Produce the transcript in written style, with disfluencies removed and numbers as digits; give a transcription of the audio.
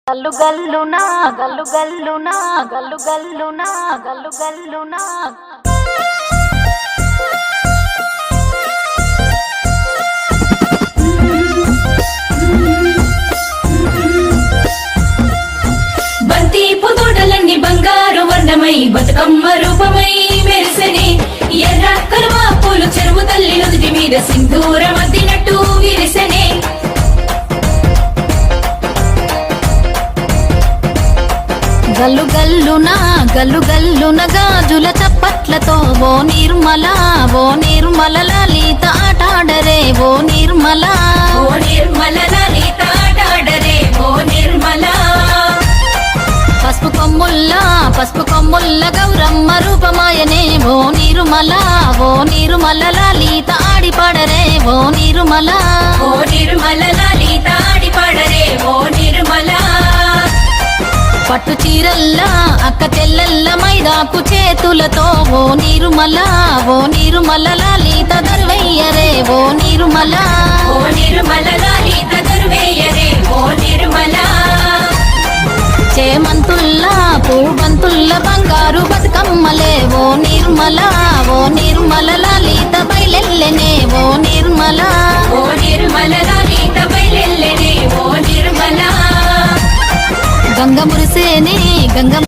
గల్లు గల్లునా గల్లు గల్లునా గల్లు గల్లునా గల్లు గల్లునా బంతి పొదోటలన్నీ బంగారు వర్ణమై బతుకమ్మ రూపమై మెరిసెనే ఎర్ర కలువ పూలు చెరువు తల్లి నుదుటి మీద సింధూరం అద్దినట్టు విరిసెనే గల్లు గల్లునా గల్లు గల్లున గాజుల చప్పట్లతో ఓ నిర్మల లలిత ఆటాడరే ఓ నిర్మల లలిత ఆటాడరే ఓ నిర్మల పసుపు కొమ్ముల్ల గౌరమ్మ రూపమాయనే ఓ నిర్మల లలిత ఆడిపాడరే ఓ నిర్మల లలిత ఆడిపాడరే ఓ నిర్మల పట్టు చీరల్లా అక్క చెల్లెల్ల మైదాకు చేతులతో ఓ నిర్మల లలిత దర్వయ్యరే ఓ నిర్మల లలిత దర్వయ్యరే ఓ నిర్మల చేమంతుల్లా పూబంతుల్ల బంగారు బతుకమ్మలే ఓ నిర్మల లలిత బయలెల్లెనే ఓ నిర్మల లలిత బయలెల్లెనే ఓ నిర్మల గంగ మురిసేనే గంగ